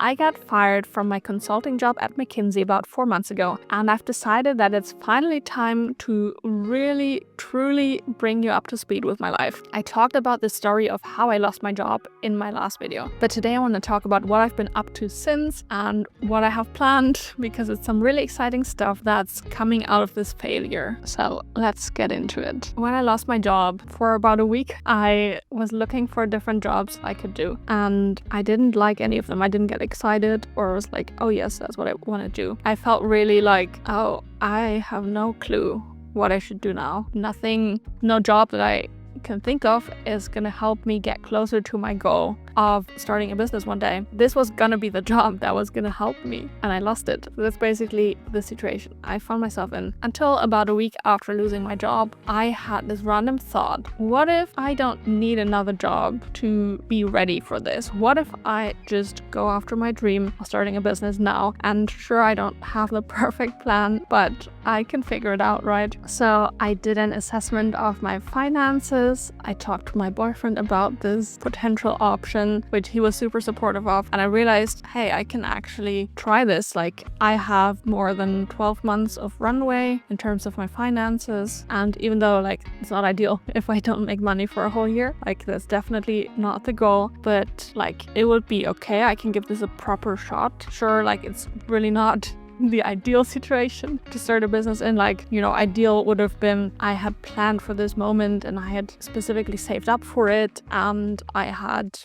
I got fired from my consulting job at McKinsey about 4 months ago, and I've decided that it's finally time to really, truly bring you up to speed with my life. I talked about the story of how I lost my job in my last video, but today I want to talk about what I've been up to since and what I have planned, because it's some really exciting stuff that's coming out of this failure. So let's get into it. When I lost my job for about a week, I was looking for different jobs I could do, and I didn't like any of them. I didn't get excited or was like, oh yes, that's what I want to do. I felt really like, oh, I have no clue what I should do now. No job that I can think of is gonna help me get closer to my goal of starting a business one day. This was gonna be the job that was gonna help me, and I lost it. So that's basically the situation I found myself in. Until about a week after losing my job, I had this random thought: what if I don't need another job to be ready for this? What if I just go after my dream of starting a business now? And sure, I don't have the perfect plan, but I can figure it out, right? So I did an assessment of my finances. I talked to my boyfriend about this potential option, which he was super supportive of. And I realized, hey, I can actually try this. Like, I have more than 12 months of runway in terms of my finances. And even though it's not ideal if I don't make money for a whole year, that's definitely not the goal, but it would be okay. I can give this a proper shot. Sure, it's really not the ideal situation to start a business in. Ideal would have been I had planned for this moment and I had specifically saved up for it, and I had,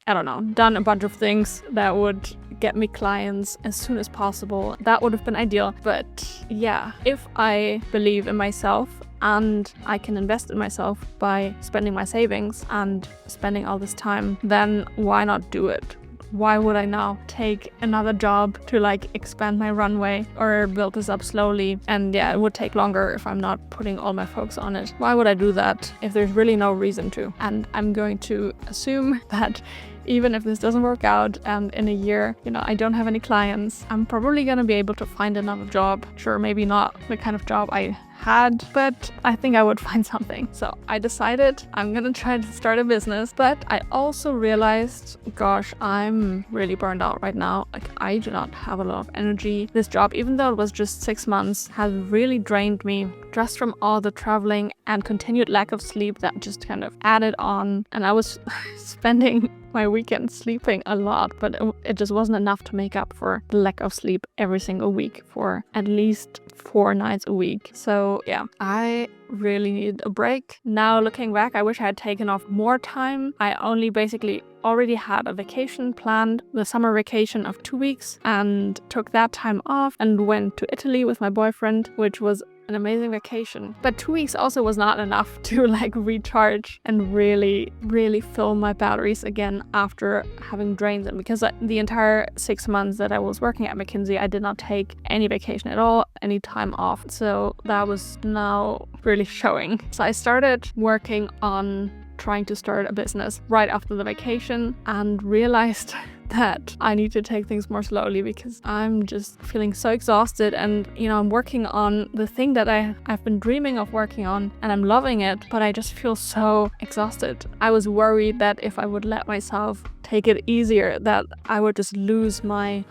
done a bunch of things that would get me clients as soon as possible. That would have been ideal. But yeah, if I believe in myself and I can invest in myself by spending my savings and spending all this time, then why not do it? Why would I now take another job to expand my runway or build this up slowly? And yeah, it would take longer if I'm not putting all my focus on it. Why would I do that if there's really no reason to? And I'm going to assume that even if this doesn't work out and in a year, I don't have any clients, I'm probably going to be able to find another job. Sure, maybe not the kind of job I had, but I think I would find something. So I decided I'm gonna try to start a business, but I also realized, gosh, I'm really burned out right now. I do not have a lot of energy. This job, even though it was just 6 months, has really drained me just from all the traveling and continued lack of sleep that just kind of added on. And I was spending my weekends sleeping a lot, but it just wasn't enough to make up for the lack of sleep every single week for at least 4 nights a week. So yeah, I really need a break. Now looking back, I wish I had taken off more time. I only basically already had a vacation planned, the summer vacation of 2 weeks, and took that time off and went to Italy with my boyfriend, which was an amazing vacation. But 2 weeks also was not enough to recharge and really, really fill my batteries again after having drained them, because the entire 6 months that I was working at McKinsey, I did not take any vacation at all, any time off. So that was now really showing. So I started working on trying to start a business right after the vacation and realized that I need to take things more slowly because I'm just feeling so exhausted. And I'm working on the thing that I've been dreaming of working on, and I'm loving it, but I just feel so exhausted. I was worried that if I would let myself take it easier, that I would just lose my,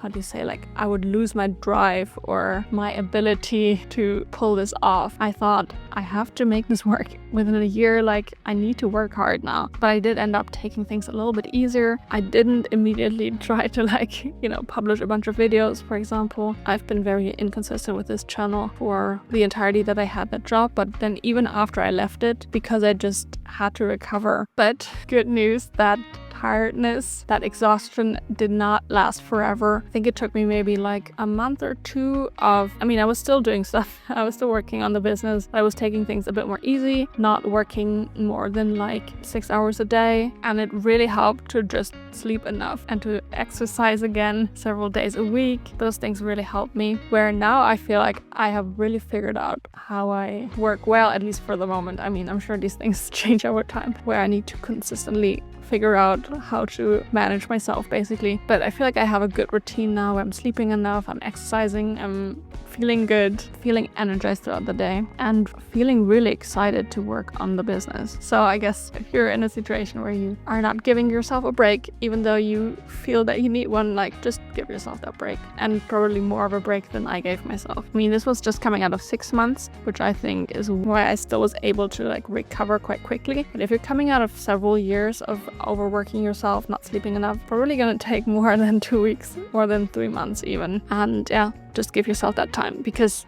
I would lose my drive or my ability to pull this off. I thought, I have to make this work within a year. I need to work hard now. But I did end up taking things a little bit easier. I didn't immediately try to publish a bunch of videos, for example. I've been very inconsistent with this channel for the entirety that I had that job, but then even after I left it, because I just had to recover. But good news, that tiredness, that exhaustion did not last forever. I think it took me maybe a month or two of, I was still doing stuff. I was still working on the business. I was taking things a bit more easy, not working more than 6 hours a day. And it really helped to just sleep enough and to exercise again several days a week. Those things really helped me. Where now I feel like I have really figured out how I work well, at least for the moment. I'm sure these things change over time, where I need to consistently figure out how to manage myself basically. But I feel like I have a good routine now. I'm sleeping enough, I'm exercising, I'm feeling good, feeling energized throughout the day, and feeling really excited to work on the business. So I guess if you're in a situation where you are not giving yourself a break, even though you feel that you need one, like just give yourself that break, and probably more of a break than I gave myself. I mean, this was just coming out of 6 months, which I think is why I still was able to like recover quite quickly. But if you're coming out of several years of overworking yourself, not sleeping enough, probably gonna take more than 2 weeks, more than 3 months even. And yeah, just give yourself that time, because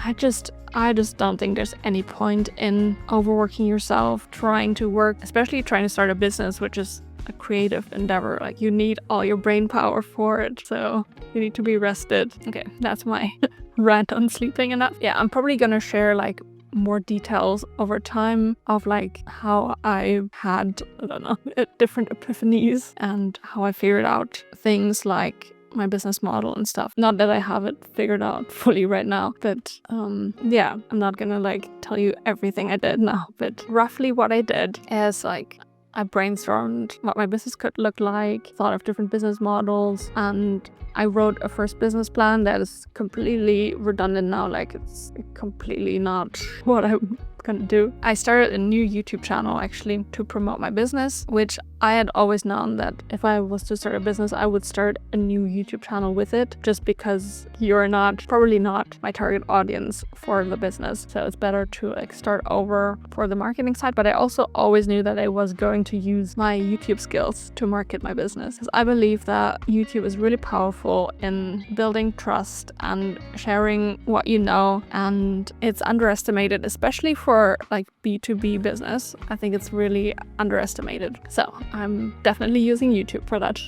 I just don't think there's any point in overworking yourself, trying to work, especially trying to start a business, which is a creative endeavor. Like, you need all your brain power for it, so you need to be rested. Okay, that's my rant on sleeping enough. Yeah, I'm probably gonna share like more details over time of like how I had, I don't know, different epiphanies and how I figured out things like my business model and stuff. Not that I have it figured out fully right now, but yeah, I'm not gonna like tell you everything I did now, but roughly what I did is like I brainstormed what my business could look like, thought of different business models, and I wrote a first business plan that is completely redundant now. Like, it's completely not what I'm gonna do. I started a new YouTube channel actually to promote my business, which I had always known that if I was to start a business, I would start a new YouTube channel with it, just because you're probably not my target audience for the business. So it's better to like start over for the marketing side. But I also always knew that I was going to use my YouTube skills to market my business, because I believe that YouTube is really powerful in building trust and sharing what you know, and it's underestimated, especially for like B2B business. I think it's really underestimated. So I'm definitely using YouTube for that.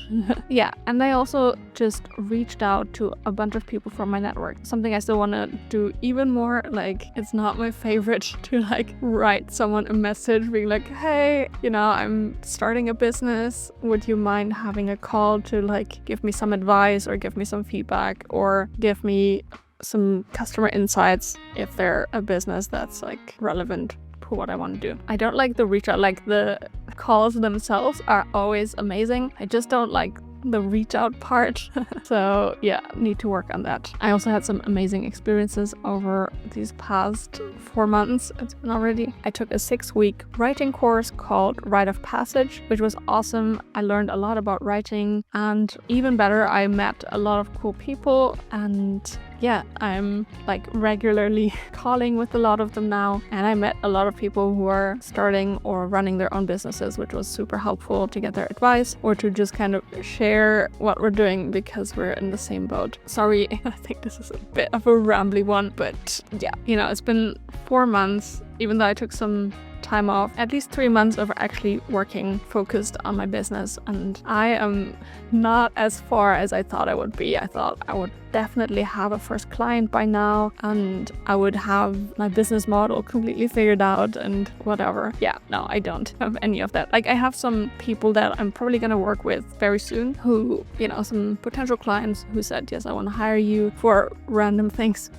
Yeah, and I also just reached out to a bunch of people from my network. Something I still want to do even more. Like, it's not my favorite to like write someone a message being like, hey, you know, I'm starting a business. Would you mind having a call to like give me some advice or give me some feedback or give me some customer insights if they're a business that's like relevant for what I want to do. I don't like the reach out, like the calls themselves are always amazing. I just don't like the reach out part. So yeah, need to work on that. I also had some amazing experiences over these past 4 months. It's been already. I took a 6-week writing course called Rite of Passage, which was awesome. I learned a lot about writing, and even better, I met a lot of cool people, and yeah, I'm like regularly calling with a lot of them now, and I met a lot of people who are starting or running their own businesses, which was super helpful to get their advice or to just kind of share what we're doing, because we're in the same boat. Sorry, I think this is a bit of a rambly one, but yeah, you know, it's been 4 months, even though I took some time off, at least 3 months of actually working focused on my business, and I am not as far as I thought I would be. I thought I would definitely have a first client by now, and I would have my business model completely figured out and whatever. Yeah, no, I don't have any of that. Like, I have some people that I'm probably gonna work with very soon who, you know, some potential clients who said, yes, I want to hire you for random things.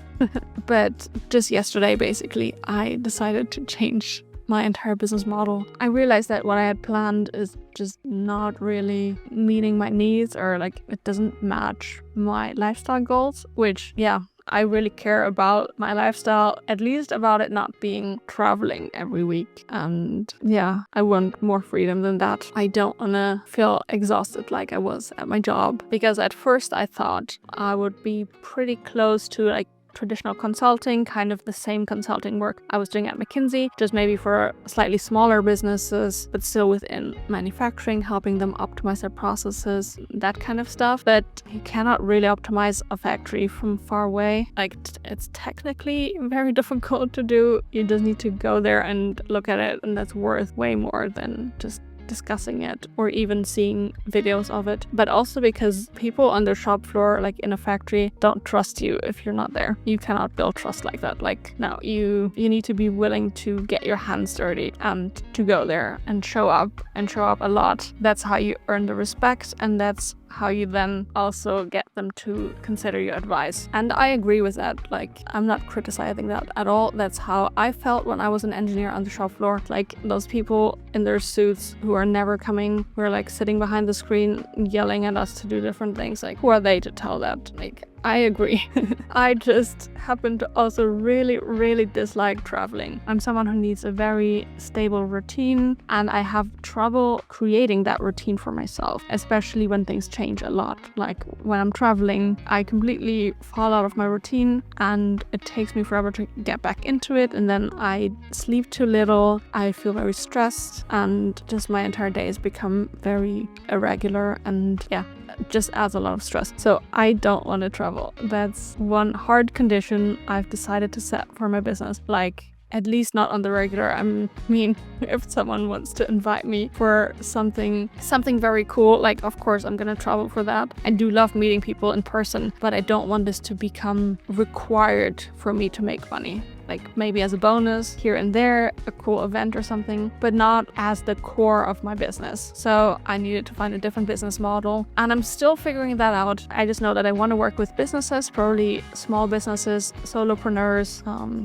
But just yesterday, basically, I decided to change my entire business model. I realized that what I had planned is just not really meeting my needs, or like it doesn't match my lifestyle goals, which, yeah, I really care about my lifestyle, at least about it not being traveling every week. And yeah, I want more freedom than that. I don't want to feel exhausted like I was at my job, because at first I thought I would be pretty close to like traditional consulting, kind of the same consulting work I was doing at McKinsey, just maybe for slightly smaller businesses, but still within manufacturing, helping them optimize their processes, that kind of stuff. But you cannot really optimize a factory from far away. Like, it's technically very difficult to do. You just need to go there and look at it, and that's worth way more than just discussing it or even seeing videos of it. But also because people on the shop floor, like in a factory, don't trust you if you're not there. You cannot build trust like that. Like, no, you need to be willing to get your hands dirty and to go there and show up a lot. That's how you earn the respect, and that's how you then also get them to consider your advice. And I agree with that. Like, I'm not criticizing that at all. That's how I felt when I was an engineer on the shop floor. Like, those people in their suits who are never coming, who are like sitting behind the screen yelling at us to do different things. Like, who are they to tell that? Like, I agree. I just happen to also really, really dislike traveling. I'm someone who needs a very stable routine, and I have trouble creating that routine for myself, especially when things change a lot. Like when I'm traveling, I completely fall out of my routine and it takes me forever to get back into it. And then I sleep too little, I feel very stressed, and just my entire days become very irregular, and yeah, just adds a lot of stress. So I don't want to travel. That's one hard condition I've decided to set for my business. Like, at least not on the regular. I mean, if someone wants to invite me for something very cool, like, of course I'm gonna travel for that. I do love meeting people in person, but I don't want this to become required for me to make money. Like, maybe as a bonus here and there, a cool event or something, but not as the core of my business. So I needed to find a different business model, and I'm still figuring that out. I just know that I want to work with businesses, probably small businesses, solopreneurs.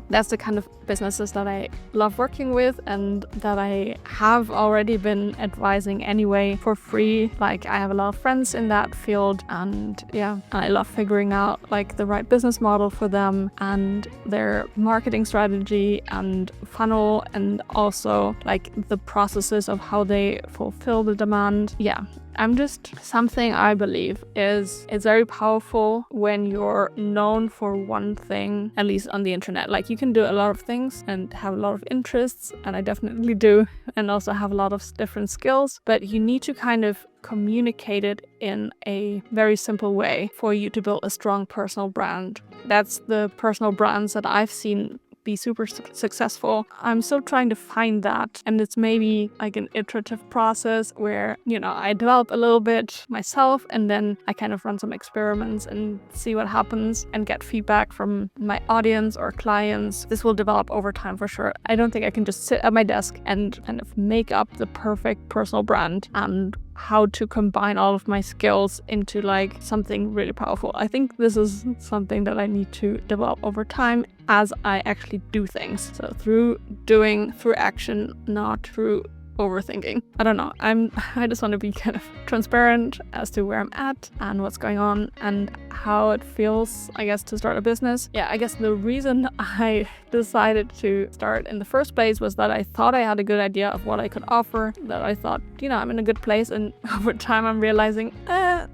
That's the kind of businesses that I love working with and that I have already been advising anyway for free. Like, I have a lot of friends in that field, and yeah, I love figuring out like the right business model for them and their marketing strategy and funnel, and also like the processes of how they fulfill the demand. Yeah, I'm just, something I believe is it's very powerful when you're known for one thing, at least on the internet. Like, you can do a lot of things and have a lot of interests, and I definitely do, and also have a lot of different skills, but you need to kind of communicate it in a very simple way for you to build a strong personal brand. That's the personal brands that I've seen be super successful. I'm still trying to find that, and it's maybe like an iterative process where, you know, I develop a little bit myself and then I kind of run some experiments and see what happens and get feedback from my audience or clients. This will develop over time for sure. I don't think I can just sit at my desk and kind of make up the perfect personal brand and how to combine all of my skills into like something really powerful. I think this is something that I need to develop over time as I actually do things. So through doing, through action, not through overthinking. I don't know. I just want to be kind of transparent as to where I'm at and what's going on and how it feels, I guess, to start a business. Yeah, I guess the reason I decided to start in the first place was that I thought I had a good idea of what I could offer, that I thought, you know, I'm in a good place, and over time I'm realizing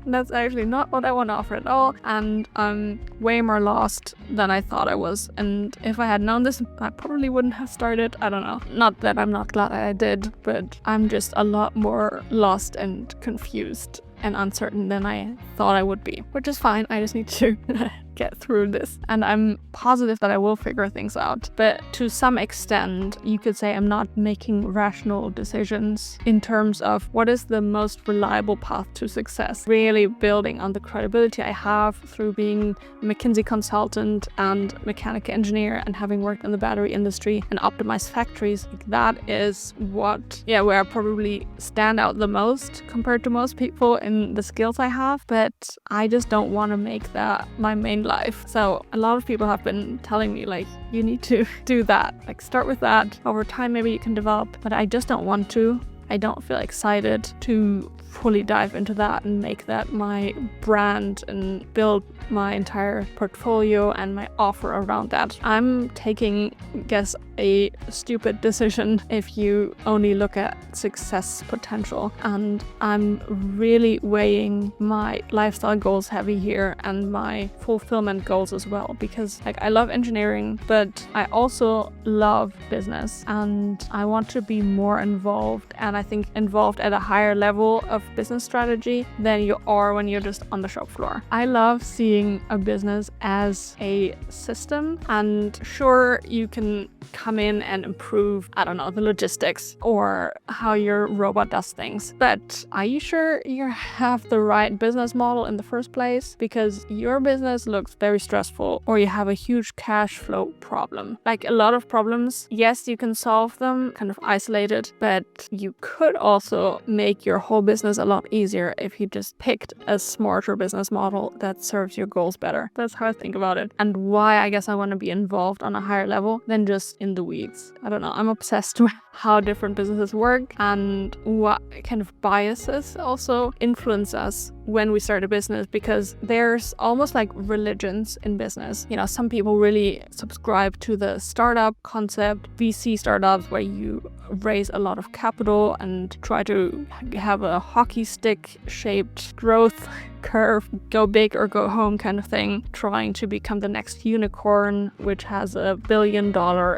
that's actually not what I want to offer at all, and I'm way more lost than I thought I was. And if I had known this, I probably wouldn't have started. I don't know. Not that I'm not glad I did, but I'm just a lot more lost and confused and uncertain than I thought I would be, which is fine. I just need to get through this, and I'm positive that I will figure things out. But to some extent, you could say I'm not making rational decisions in terms of what is the most reliable path to success, really building on the credibility I have through being a McKinsey consultant and mechanical engineer and having worked in the battery industry and optimized factories. Like, that is what, where I probably stand out the most compared to most people in the skills I have, but I just don't want to make that my main life. So a lot of people have been telling me, like, you need to do that, like start with that. Over time maybe you can develop, but I just don't want to. I don't feel excited to fully dive into that and make that my brand and build my entire portfolio and my offer around that. I'm taking, I guess, a stupid decision if you only look at success potential, and I'm really weighing my lifestyle goals heavy here and my fulfillment goals as well, because like I love engineering, but I also love business and I want to be more involved, and I think involved at a higher level of business strategy than you are when you're just on the shop floor. I love seeing a business as a system, and sure, you can come in and improve, I don't know, the logistics or how your robot does things. But are you sure you have the right business model in the first place? Because your business looks very stressful, or you have a huge cash flow problem. Like a lot of problems, yes, you can solve them kind of isolated, but you could also make your whole business a lot easier if you just picked a smarter business model that serves your goals better. That's how I think about it, and why I guess I want to be involved on a higher level than just in the weeds. I don't know, I'm obsessed with how different businesses work and what kind of biases also influence us when we start a business, because there's almost like religions in business. You know, some people really subscribe to the startup concept, VC startups, where you raise a lot of capital and try to have a hockey stick shaped growth curve, go big or go home kind of thing, trying to become the next unicorn, which has a $1 billion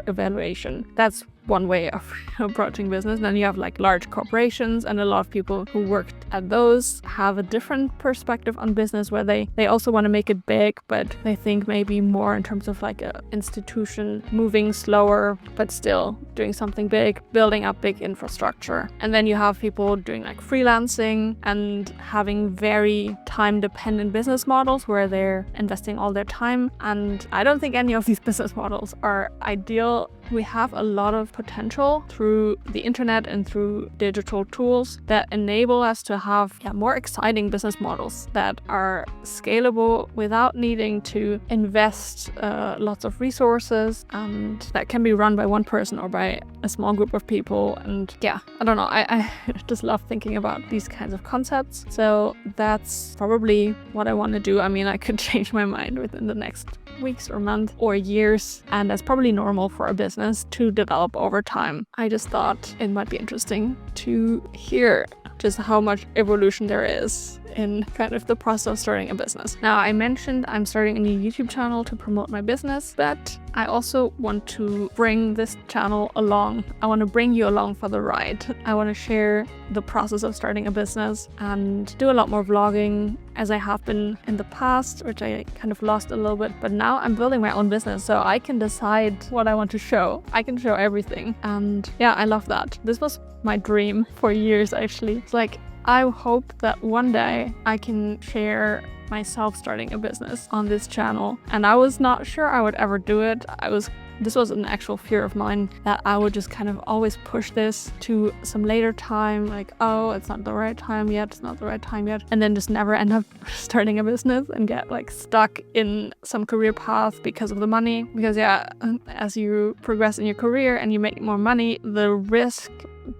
evaluation. That's one way of approaching business. Then you have like large corporations, and a lot of people who worked at those have a different perspective on business, where they also want to make it big, but they think maybe more in terms of like a institution moving slower, but still doing something big, building up big infrastructure. And then you have people doing like freelancing and having very time-dependent business models where they're investing all their time. And I don't think any of these business models are ideal. We have a lot of potential through the internet and through digital tools that enable us to have more exciting business models that are scalable without needing to invest lots of resources, and that can be run by one person or by a small group of people. And I don't know, I just love thinking about these kinds of concepts. So that's probably what I want to do. I mean, I could change my mind within the next weeks or months or years, and that's probably normal for a business to develop over time. I just thought it might be interesting to hear just how much evolution there is in kind of the process of starting a business. Now, I mentioned I'm starting a new YouTube channel to promote my business, but I also want to bring this channel along. I want to bring you along for the ride. I want to share the process of starting a business and do a lot more vlogging, as I have been in the past, which I kind of lost a little bit. But now I'm building my own business, so I can decide what I want to show. I can show everything. And I love that. This was my dream for years, actually. It's like, I hope that one day I can share myself starting a business on this channel. And I was not sure I would ever do it. This was an actual fear of mine, that I would just kind of always push this to some later time, like, oh, it's not the right time yet, it's not the right time yet, and then just never end up starting a business and get like stuck in some career path because of the money. Because as you progress in your career and you make more money, the risk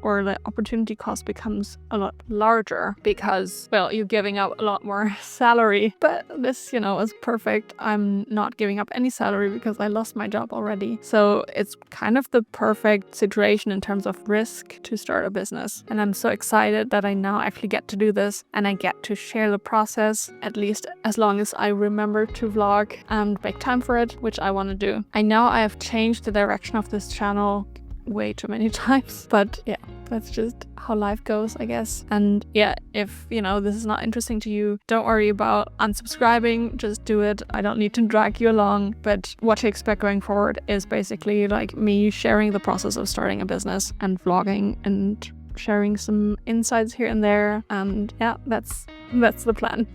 or the opportunity cost becomes a lot larger, because, well, you're giving up a lot more salary. But this, is perfect. I'm not giving up any salary because I lost my job already. So it's kind of the perfect situation in terms of risk to start a business. And I'm so excited that I now actually get to do this, and I get to share the process, at least as long as I remember to vlog and make time for it, which I want to do. I know I have changed the direction of this channel way too many times, but that's just how life goes, I guess. And if this is not interesting to you, don't worry about unsubscribing, just do it. I don't need to drag you along. But what to expect going forward is basically like me sharing the process of starting a business and vlogging and sharing some insights here and there. And that's the plan.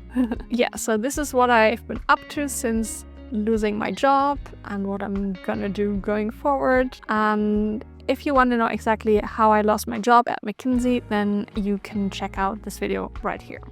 So this is what I've been up to since losing my job and what I'm gonna do going forward. And if you want to know exactly how I lost my job at McKinsey, then you can check out this video right here.